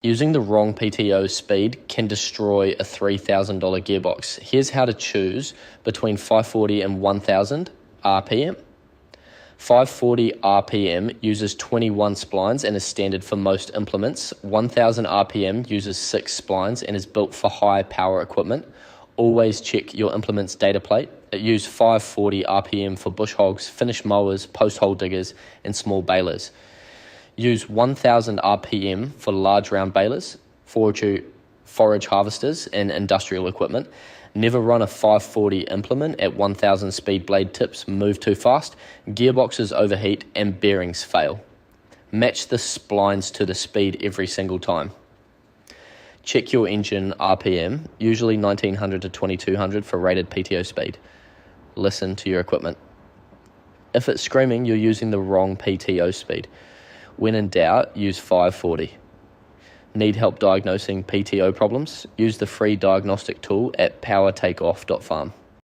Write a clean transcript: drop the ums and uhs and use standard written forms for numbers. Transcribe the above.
Using the wrong PTO speed can destroy a $3,000 gearbox. Here's how to choose between 540 and 1000 RPM. 540 RPM uses 21 splines and is standard for most implements. 1000 RPM uses 6 splines and is built for high power equipment. Always check your implement's data plate. It uses 540 RPM for bush hogs, finished mowers, post hole diggers, and small balers. Use 1000 RPM for large round balers, forage harvesters, and industrial equipment. Never run a 540 implement at 1000 speed. Blade tips move too fast, gearboxes overheat, and bearings fail. Match the splines to the speed every single time. Check your engine RPM, usually 1900 to 2200 for rated PTO speed. Listen to your equipment. If it's screaming, you're using the wrong PTO speed. When in doubt, use 540. Need help diagnosing PTO problems? Use the free diagnostic tool at powertakeoff.farm.